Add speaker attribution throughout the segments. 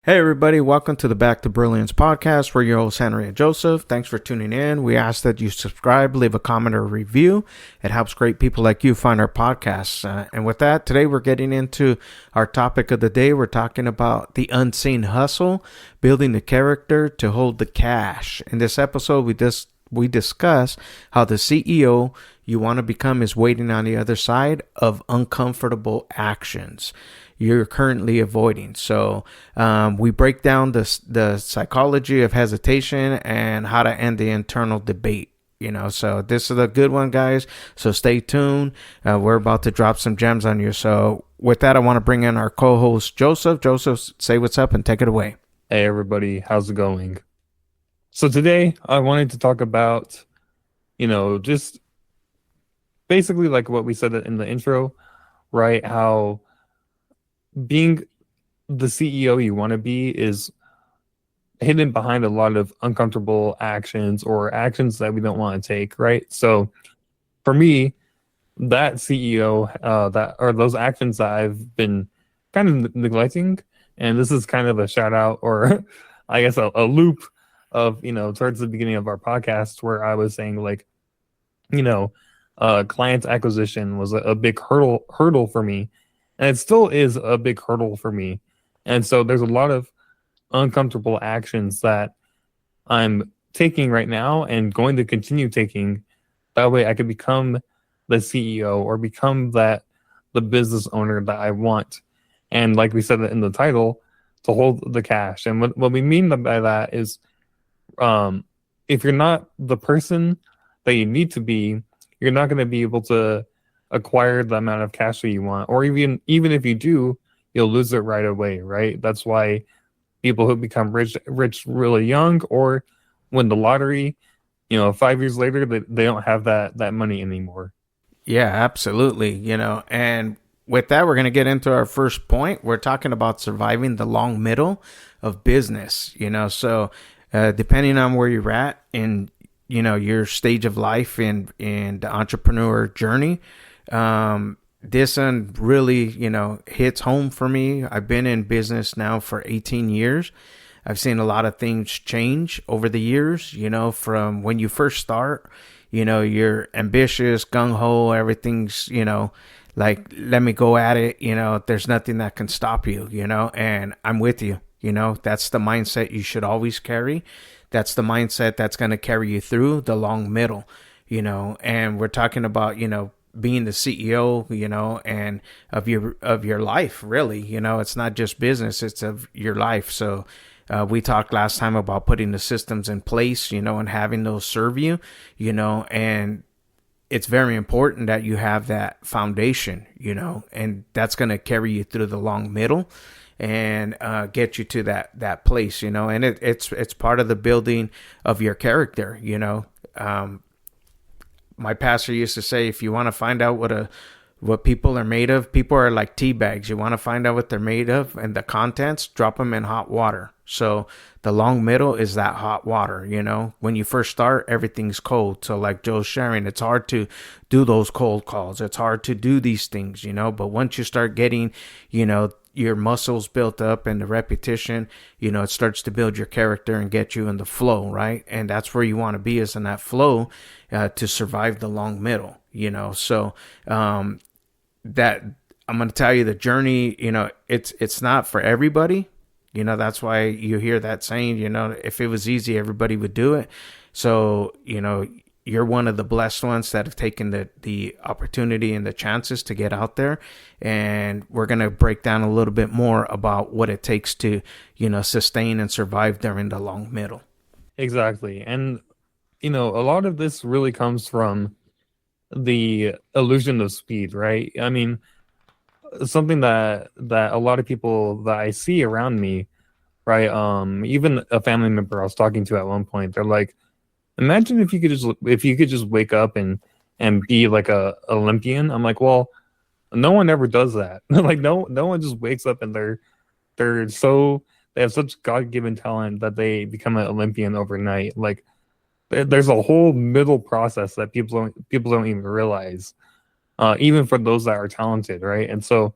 Speaker 1: Hey everybody, welcome to the Back to Brilliance podcast. We're your hosts, Henry and Joseph. Thanks for tuning in. We ask that you subscribe, leave a comment or review. It helps great people like you find our podcasts. And with that, today we're getting into our topic of the day. We're talking about the unseen hustle, building the character to hold the cash. In this episode, we discuss how the CEO you want to become is waiting on the other side of uncomfortable actions you're currently avoiding. So we break down the psychology of hesitation and how to end the internal debate. So this is a good one, guys. So stay tuned. We're about to drop some gems on you. So with that, I want to bring in our co-host, Joseph. Joseph, say what's up and take it away.
Speaker 2: Hey everybody, how's it going? So today I wanted to talk about, just basically like what we said in the intro, right? How being the CEO you want to be is hidden behind a lot of uncomfortable actions or actions that we don't want to take, right? So for me, that CEO, that or those actions that I've been kind of neglecting, and this is kind of a shout out or I guess a loop of towards the beginning of our podcast where I was saying like you know client acquisition was a big hurdle for me, and it still is a big hurdle for me. And so there's a lot of uncomfortable actions that I'm taking right now and going to continue taking. That way I could become the CEO or become the business owner that I want. And like we said in the title, to hold the cash. And what we mean by that is if you're not the person that you need to be, you're not going to be able to acquire the amount of cash that you want. Or even if you do, you'll lose it right away, right? That's why people who become rich really young or win the lottery, 5 years later, they don't have that money anymore.
Speaker 1: Yeah, absolutely. And with that, we're going to get into our first point. We're talking about surviving the long middle of business. Depending on where you're at in, your stage of life in the entrepreneur journey, this one really, hits home for me. I've been in business now for 18 years. I've seen a lot of things change over the years, from when you first start, you're ambitious, gung ho, everything's, like, let me go at it. There's nothing that can stop you, and I'm with you. That's the mindset you should always carry. That's the mindset that's going to carry you through the long middle, and we're talking about, being the CEO, and of your life, really. It's not just business, it's of your life. So we talked last time about putting the systems in place, and having those serve you, and it's very important that you have that foundation, and that's going to carry you through the long middle and get you to that place, and it's part of the building of your character. My pastor used to say, if you want to find out what people are made of, people are like tea bags. You want to find out what they're made of and the contents, drop them in hot water. So the long middle is that hot water. When you first start, everything's cold. So like Joe's sharing, it's hard to do those cold calls. It's hard to do these things, but once you start getting, your muscles built up and the repetition, it starts to build your character and get you in the flow, right? And that's where you want to be, is in that flow, to survive the long middle, So that I'm going to tell you, the journey, it's not for everybody. That's why you hear that saying, if it was easy, everybody would do it. So, you're one of the blessed ones that have taken the opportunity and the chances to get out there. And we're going to break down a little bit more about what it takes to, sustain and survive during the long middle.
Speaker 2: Exactly. And, a lot of this really comes from the illusion of speed, right? I mean, something that a lot of people that I see around me, right? Even a family member I was talking to at one point, they're like, imagine if you could just wake up and be like a Olympian. I'm like, well, no one ever does that. Like no one just wakes up and they have such God-given talent that they become an Olympian overnight. Like there's a whole middle process that people don't even realize, even for those that are talented, right? And so,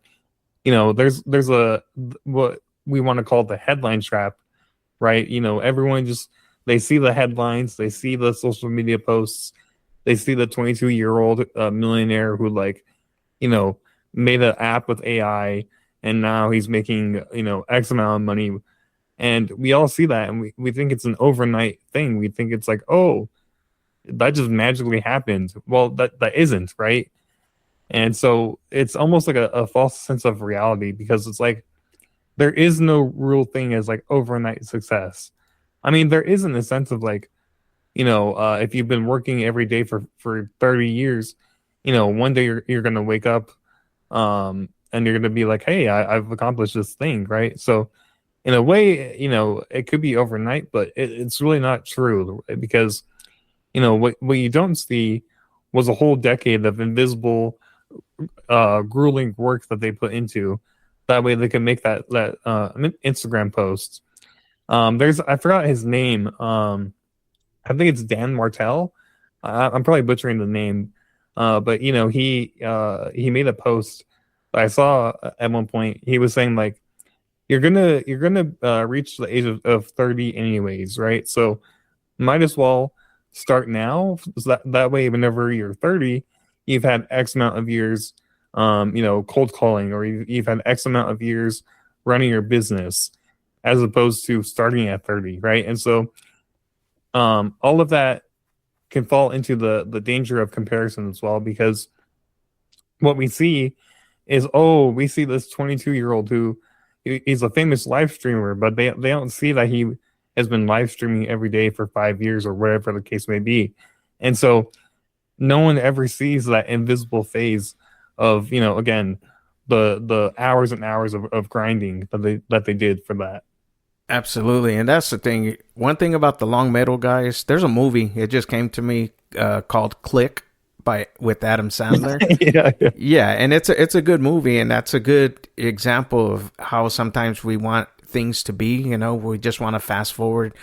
Speaker 2: there's a what we want to call the headline trap, right? Everyone just, they see the headlines, they see the social media posts, they see the 22-year-old millionaire who, like, you know, made an app with AI, and now he's making, X amount of money. And we all see that, and we think it's an overnight thing. We think it's like, oh, that just magically happened. Well, that isn't, right? And so it's almost like a false sense of reality, because it's like there is no real thing as like overnight success. I mean, there is in the sense of like, if you've been working every day for 30 years, one day you're gonna wake up, and you're gonna be like, hey, I've accomplished this thing, right? So in a way, it could be overnight, but it's really not true, because what you don't see was a whole decade of invisible, grueling work that they put into. That way, they can make that Instagram post. There's, I forgot his name. I think it's Dan Martell. I'm probably butchering the name, but he made a post that I saw at one point. He was saying like, you're gonna reach the age of 30 anyways, right? So might as well start now, so that way whenever you're 30, you've had X amount of years, cold calling, or you've had X amount of years running your business, as opposed to starting at 30, right? And so all of that can fall into the danger of comparison as well, because what we see is, oh, we see this 22-year-old who he's a famous live streamer, but they don't see that he has been live streaming every day for 5 years, or whatever the case may be. And so no one ever sees that invisible phase of, again, the hours and hours of grinding that they did for that.
Speaker 1: Absolutely, and that's the thing. One thing about the long metal guys, there's a movie. It just came to me called Click by with Adam Sandler.
Speaker 2: Yeah, yeah.
Speaker 1: Yeah, and it's a good movie, and that's a good example of how sometimes we want things to be. We just want to fast forward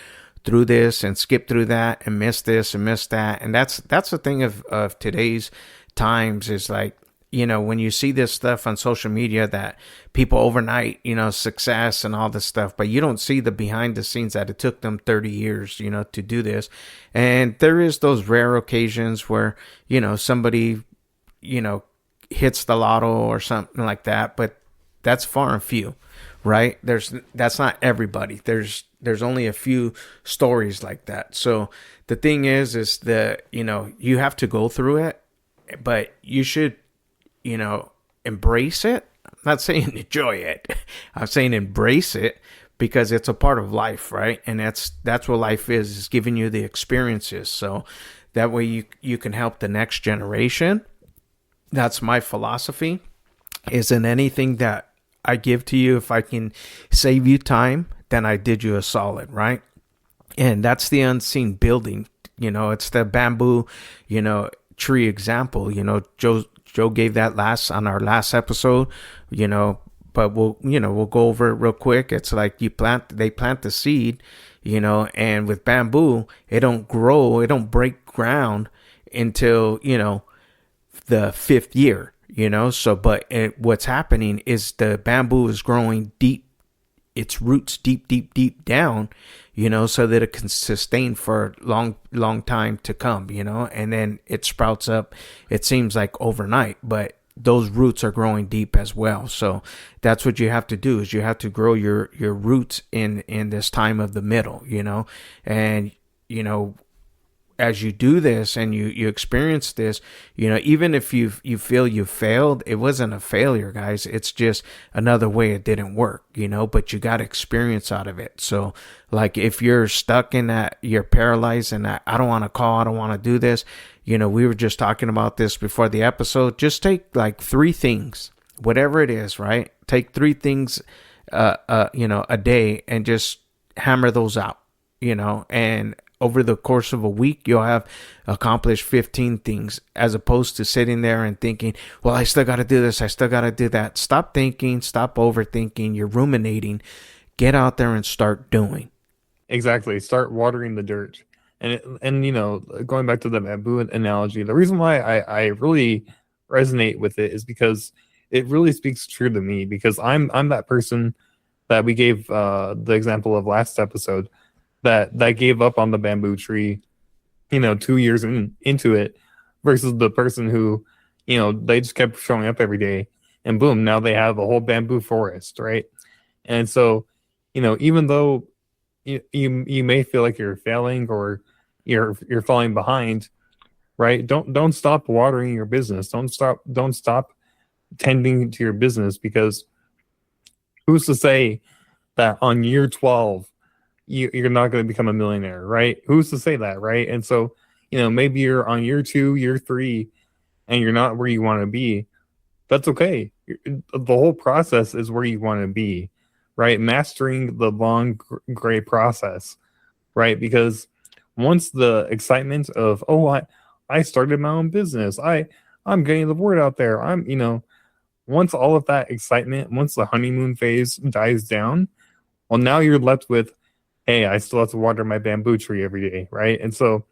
Speaker 1: through this and skip through that and miss this and miss that, and that's the thing of today's times is like, when you see this stuff on social media that people overnight, success and all this stuff, but you don't see the behind the scenes that it took them 30 years, to do this. And there is those rare occasions where, somebody, hits the lotto or something like that, but that's far and few, right? That's not everybody. There's only a few stories like that. So the thing is that, you have to go through it, but you should, embrace it. I'm not saying enjoy it. I'm saying embrace it, because it's a part of life, right? And that's what life is giving you the experiences. So that way you can help the next generation. That's my philosophy. Isn't anything that I give to you, if I can save you time, then I did you a solid, right? And that's the unseen building. It's the bamboo, tree example. Joe gave that on our last episode, but we'll go over it real quick. It's like they plant the seed, and with bamboo, it don't grow, it don't break ground until, the fifth year, so, but what's happening is the bamboo is growing deep, its roots deep, deep, deep down, so that it can sustain for long time to come, and then it sprouts up. It seems like overnight, but those roots are growing deep as well. So that's what you have to do, is you have to grow your roots in this time of the middle, and, as you do this and you experience this, even if you feel you failed, it wasn't a failure, guys. It's just another way it didn't work, but you got experience out of it. So like if you're stuck in that, you're paralyzed and that, I don't want to call, I don't want to do this. We were just talking about this before the episode. Just take like 3 things, whatever it is, right? Take 3 things, a day, and just hammer those out, and over the course of a week, you'll have accomplished 15 things, as opposed to sitting there and thinking, well, I still got to do this, I still got to do that. Stop thinking, stop overthinking, you're ruminating. Get out there and start doing.
Speaker 2: Exactly. Start watering the dirt. And going back to the bamboo analogy, the reason why I really resonate with it is because it really speaks true to me, because I'm that person that we gave the example of last episode, that gave up on the bamboo tree, 2 years into it, versus the person who, they just kept showing up every day, and boom, now they have a whole bamboo forest, right? And so, even though you may feel like you're failing, or you're falling behind, right? Don't stop watering your business. Don't stop tending to your business, because who's to say that on year 12 you're not going to become a millionaire, right? Who's to say that, right? And so, maybe you're on year 2, year 3, and you're not where you want to be. That's okay. The whole process is where you want to be, right? Mastering the long gray process, right? Because once the excitement of, oh, I started my own business, I'm getting the word out there, once all of that excitement, once the honeymoon phase dies down, well, now you're left with, hey, I still have to water my bamboo tree every day, right? And so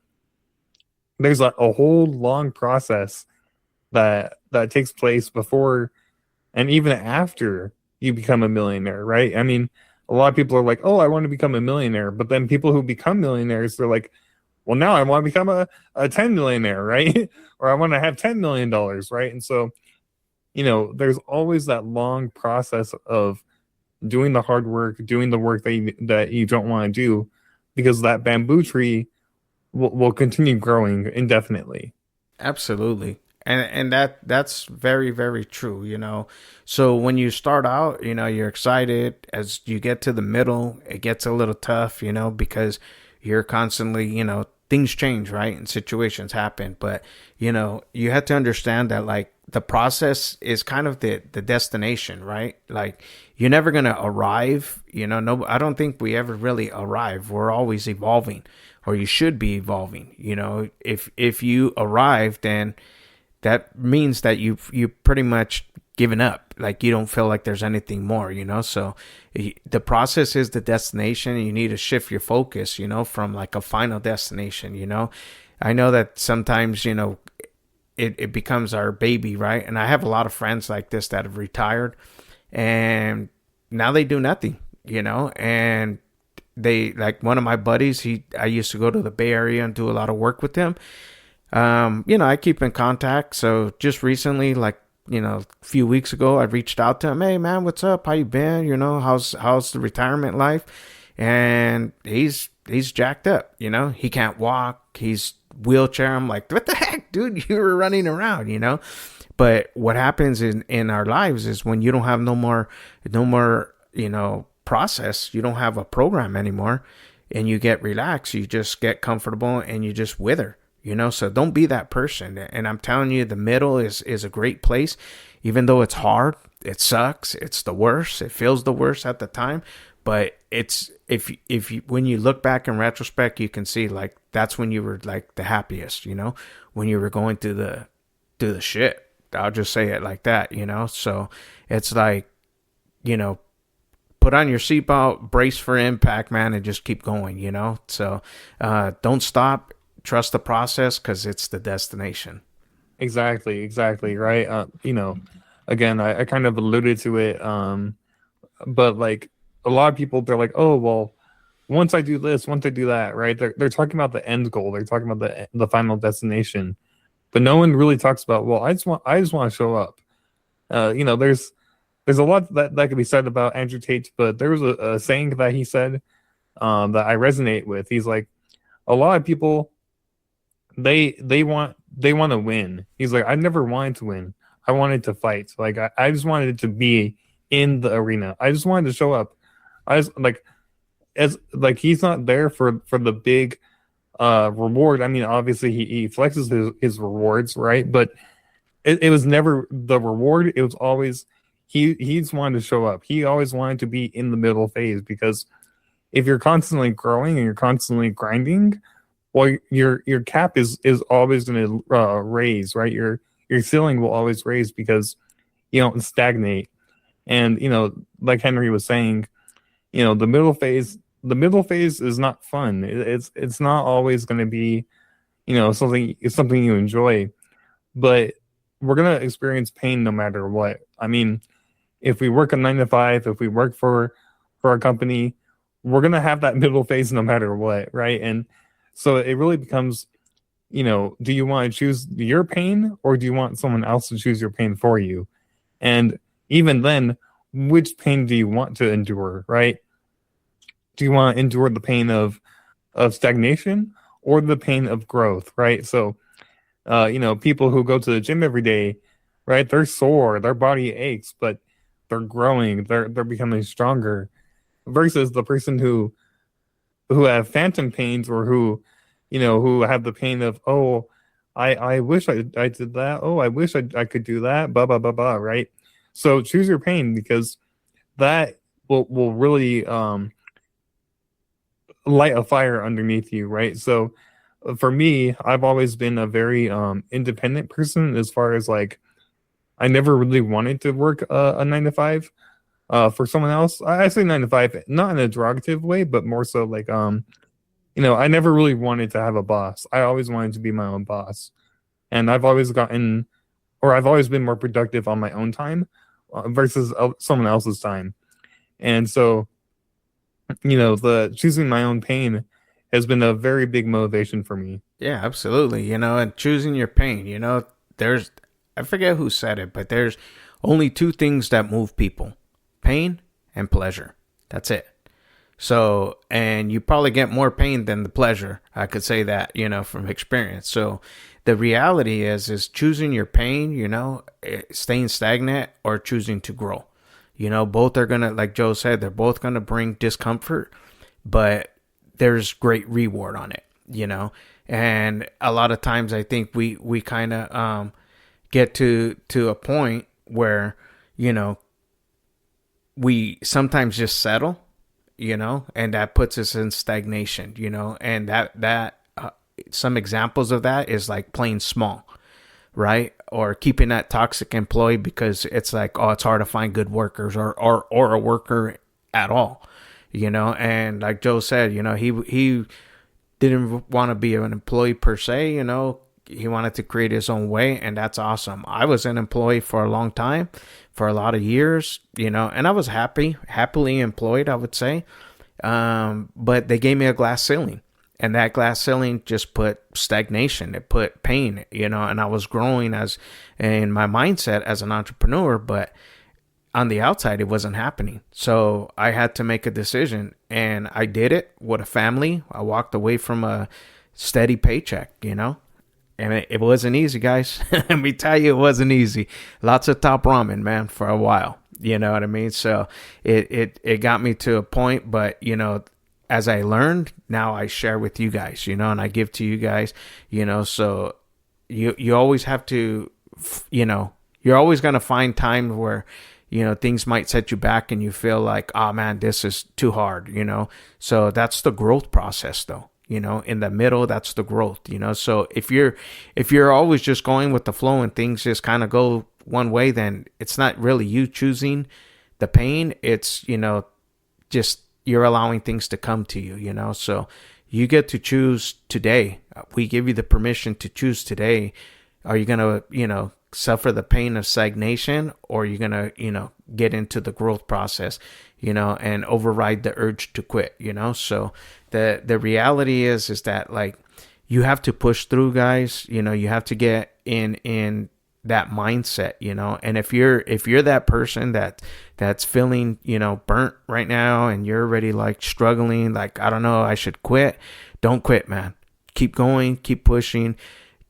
Speaker 2: there's a whole long process that takes place before and even after you become a millionaire, right? I mean, a lot of people are like, oh, I want to become a millionaire. But then people who become millionaires, they're like, well, now I want to become a 10 millionaire, right? Or I want to have $10 million, right? And so, there's always that long process of doing the hard work, doing the work that you don't want to do, because that bamboo tree will continue growing indefinitely.
Speaker 1: Absolutely. And that's very, very true, So when you start out, you're excited. As you get to the middle, it gets a little tough, because you're constantly, things change, right? And situations happen. But, you have to understand that, like, the process is kind of the destination, right? Like, you're never gonna arrive, no, I don't think we ever really arrive. We're always evolving, or you should be evolving. If you arrive, then that means that you pretty much given up. Like, you don't feel like there's anything more, So the process is the destination, and you need to shift your focus, from like a final destination. I know that sometimes, it becomes our baby, right? And I have a lot of friends like this that have retired, and now they do nothing, and they, like, one of my buddies, I used to go to the Bay Area and do a lot of work with him. I keep in contact. So just recently, like, a few weeks ago, I reached out to him. Hey man, what's up? How you been? How's the retirement life? And he's jacked up. He can't walk. He's wheelchair. I'm like, what the heck, dude? You were running around. But what happens in our lives is, when you don't have no more, process, you don't have a program anymore, and you get relaxed, you just get comfortable, and you just wither. So don't be that person. And I'm telling you, the middle is a great place. Even though it's hard, it sucks, it's the worst, it feels the worst at the time, but it's, if you, when you look back in retrospect, you can see, like, that's when you were, like, the happiest, when you were going through the shit. I'll just say it like that. So it's like, put on your seatbelt, brace for impact, man, and just keep going. So don't stop. Trust the process, because it's the destination.
Speaker 2: Exactly, right. Again, I kind of alluded to it, but like, a lot of people, they're like, oh well, once I do this, once I do that, right? They're talking about the end goal, they're talking about the final destination, but no one really talks about, well, I just want to show up. There's a lot that could be said about Andrew Tate, but there was a saying that he said, that I resonate with. He's like, a lot of people, they want to win. He's like, I never wanted to win. I wanted to fight. Like, I just wanted to be in the arena. I just wanted to show up. I just, like, as like, he's not there for the big reward. I mean, obviously he flexes his rewards, right? But it was never the reward. It was always, he's wanted to show up. He always wanted to be in the middle phase, because if you're constantly growing and you're constantly grinding, well, your cap is always going to raise, right? Your ceiling will always raise, because you don't stagnate. And like Henry was saying, the middle phase is not fun. It's not always going to be something you enjoy, but we're going to experience pain no matter what. I mean, if we work a 9 to 5, if we work for for a company, we're gonna have that middle phase no matter what, right? And so it really becomes, do you want to choose your pain or do you want someone else to choose your pain for you? And even then, which pain do you want to endure, right? Do you want to endure the pain of stagnation or the pain of growth, right? So, people who go to the gym every day, right? They're sore, their body aches, but they're growing, they're becoming stronger. Versus the person who have phantom pains or who have the pain of, oh, I wish I did that. Oh, I wish I could do that. Blah blah blah blah. Right. So choose your pain because that will really light a fire underneath you. Right. So for me, I've always been a very independent person as far as like I never really wanted to work a 9 to 5 for someone else. I say 9 to 5, not in a derogative way, but more so like I never really wanted to have a boss. I always wanted to be my own boss, and I've always been more productive on my own time versus someone else's time. And so, the choosing my own pain has been a very big motivation for me.
Speaker 1: Yeah, absolutely. And choosing your pain, there's, I forget who said it, but there's only two things that move people: pain and pleasure. That's it. So, and you probably get more pain than the pleasure. I could say that, from experience. So the reality is choosing your pain, staying stagnant or choosing to grow. Both are going to, like Joe said, they're both going to bring discomfort, but there's great reward on it, and a lot of times I think we kind of, get to a point where, we sometimes just settle, and that puts us in stagnation, and that some examples of that is like playing small, right? Or keeping that toxic employee because it's like, oh, it's hard to find good workers or a worker at all, and like Joe said, he didn't want to be an employee per se, he wanted to create his own way, and that's awesome. I was an employee for a long time, for a lot of years, and I was happily employed, I would say. But they gave me a glass ceiling, and that glass ceiling just put stagnation. It put pain, and I was growing as in my mindset as an entrepreneur, but on the outside, it wasn't happening. So I had to make a decision, and I did it with a family. I walked away from a steady paycheck, and it wasn't easy, guys. Let me tell you, it wasn't easy. Lots of top ramen, man, for a while. You know what I mean? So it got me to a point, but, as I learned, now I share with you guys, and I give to you guys, so you always have to, you're always going to find times where, things might set you back and you feel like, oh man, this is too hard, so that's the growth process though. In the middle, that's the growth, so if you're always just going with the flow and things just kind of go one way, then it's not really you choosing the pain. It's, just you're allowing things to come to you, so you get to choose today. We give you the permission to choose today. Are you going to, suffer the pain of stagnation, or are you going to, get into the growth process, and override the urge to quit, so the reality is that like you have to push through, guys. You have to get in that mindset, and if you're that person that's feeling, burnt right now, and you're already like struggling, like, I don't know, I should quit. Don't quit, man. Keep going, keep pushing.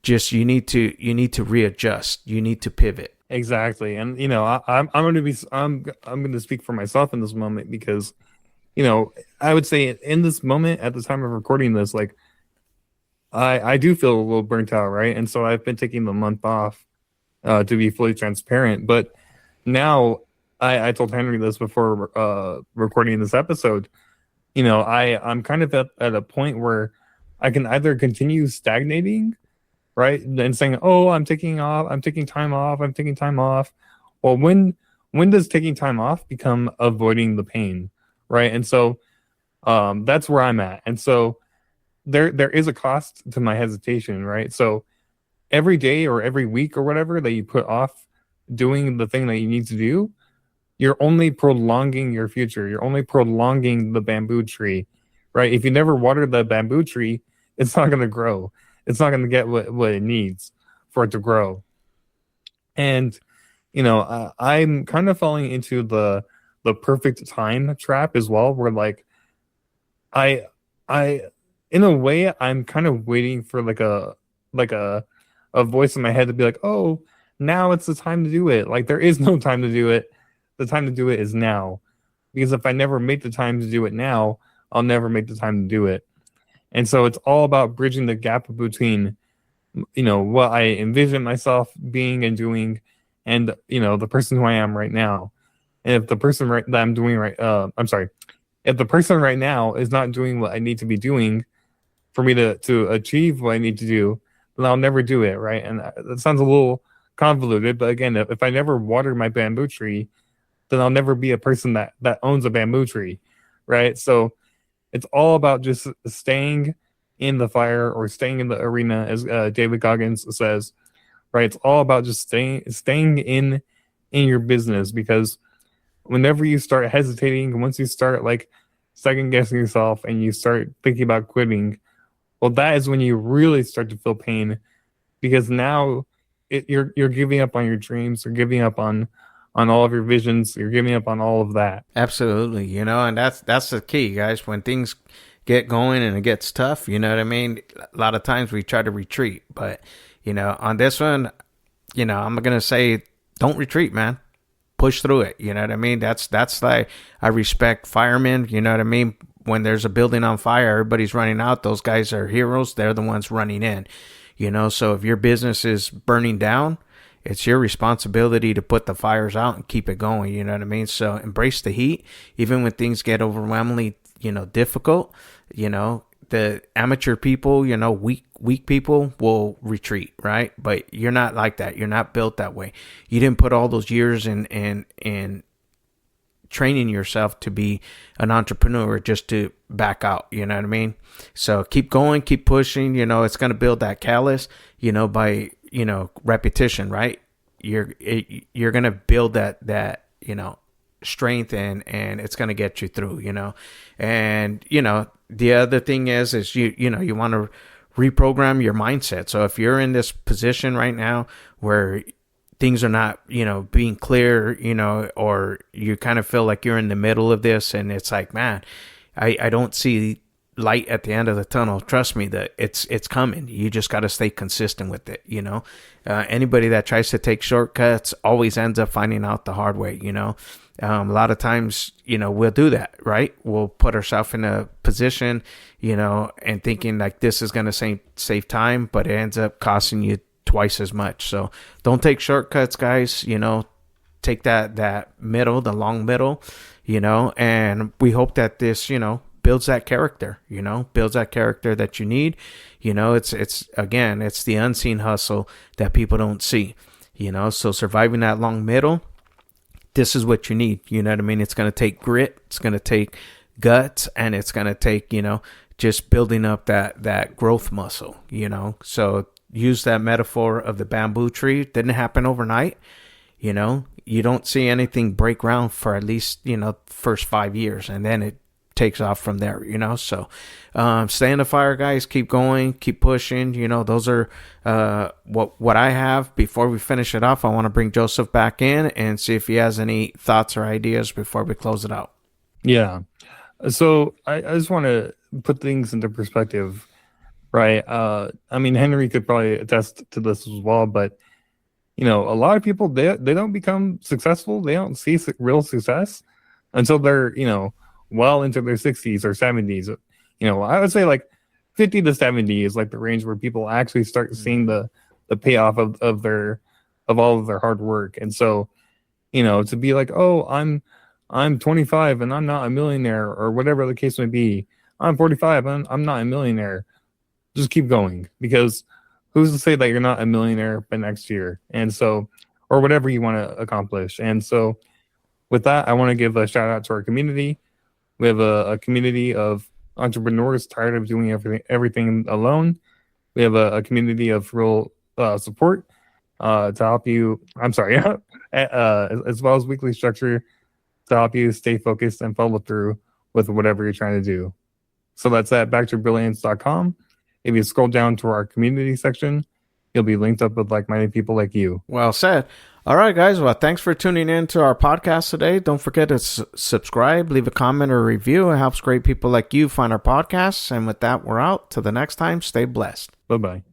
Speaker 1: Just you need to readjust. You need to pivot.
Speaker 2: Exactly. And I'm going to speak for myself in this moment because I would say in this moment at the time of recording this, like I do feel a little burnt out, right? And so I've been taking the month off to be fully transparent. But now I told Henry this before recording this episode. I'm kind of at a point where I can either continue stagnating, right, and saying, "Oh, I'm taking off. I'm taking time off. I'm taking time off." Well, when does taking time off become avoiding the pain, right? And so that's where I'm at. And so there is a cost to my hesitation, right? So every day or every week or whatever that you put off doing the thing that you need to do, you're only prolonging your future. You're only prolonging the bamboo tree, right? If you never water the bamboo tree, it's not going to grow. It's not going to get what it needs for it to grow. And I'm kind of falling into the perfect time trap as well, where like I I in a way I'm kind of waiting for like a voice in my head to be like, "Oh, now it's the time to do it." Like there is no time to do it. The time to do it is now. Because if I never make the time to do it now, I'll never make the time to do it. And so it's all about bridging the gap between what I envision myself being and doing and the person who I am right now. And if the person that I'm doing I'm sorry, if the person right now is not doing what I need to be doing for me to achieve what I need to do, then I'll never do it, right? And that sounds a little convoluted, but again, if I never water my bamboo tree, then I'll never be a person that owns a bamboo tree, right? So it's all about just staying in the fire or staying in the arena, as David Goggins says, right? It's all about just staying in your business, because whenever you start hesitating, once you start like second guessing yourself and you start thinking about quitting, well, that is when you really start to feel pain, because now you're giving up on your dreams, you're giving up on all of your visions, you're giving up on all of that.
Speaker 1: Absolutely, and that's the key, guys. When things get going and it gets tough, you know what I mean? A lot of times we try to retreat, but on this one, I'm gonna say don't retreat, man. Push through it. You know what I mean? That's like, I respect firemen. You know what I mean? When there's a building on fire, everybody's running out. Those guys are heroes. They're the ones running in. So if your business is burning down, it's your responsibility to put the fires out and keep it going. You know what I mean? So embrace the heat, even when things get overwhelmingly, difficult. The amateur people, weak people will retreat, right? But you're not like that. You're not built that way. You didn't put all those years in training yourself to be an entrepreneur just to back out. You know what I mean? So keep going, keep pushing. It's going to build that callus, by repetition, right? You're going to build that strength, and it's going to get you through. And the other thing is you want to reprogram your mindset. So if you're in this position right now where things are not, being clear, or you kind of feel like you're in the middle of this and it's like, man, I don't see light at the end of the tunnel. Trust me that it's coming. You just got to stay consistent with it. Anybody that tries to take shortcuts always ends up finding out the hard way. A lot of times, we'll do that, right? We'll put ourselves in a position, and thinking like this is going to save time, but it ends up costing you twice as much. So don't take shortcuts, guys. Take that middle, the long middle, and we hope that this, builds that character, builds that character that you need. It's again, it's the unseen hustle that people don't see, so surviving that long middle, this is what you need. You know what I mean? It's going to take grit. It's going to take guts, and it's going to take, just building up that growth muscle, so use that metaphor of the bamboo tree. It didn't happen overnight. You don't see anything break ground for at least, first 5 years, and then it takes off from there, so stay in the fire, guys. Keep going, keep pushing. Those are what I have. Before we finish it off, I want to bring Joseph back in and see if he has any thoughts or ideas before we close it out.
Speaker 2: Yeah. So I just want to put things into perspective, right? I mean, Henry could probably attest to this as well, but a lot of people, they don't become successful. They don't see real success until they're, well into their 60s or 70s. I would say like 50 to 70 is like the range where people actually start seeing the payoff of all of their hard work. And so, to be like, oh, I'm 25 and I'm not a millionaire, or whatever the case may be. I'm 45 and I'm not a millionaire. Just keep going, because who's to say that you're not a millionaire by next year? And so, or whatever you want to accomplish. And so with that, I want to give a shout out to our community. We have a community of entrepreneurs tired of doing everything alone. We have a community of real support to help you. I'm sorry, as well as weekly structure to help you stay focused and follow through with whatever you're trying to do. So that's at backtoBrilliance.com. If you scroll down to our community section, you'll be linked up with like-minded people like you.
Speaker 1: Well said. All right, guys. Well, thanks for tuning in to our podcast today. Don't forget to subscribe, leave a comment or review. It helps great people like you find our podcasts. And with that, we're out. Till the next time, stay blessed.
Speaker 2: Bye-bye.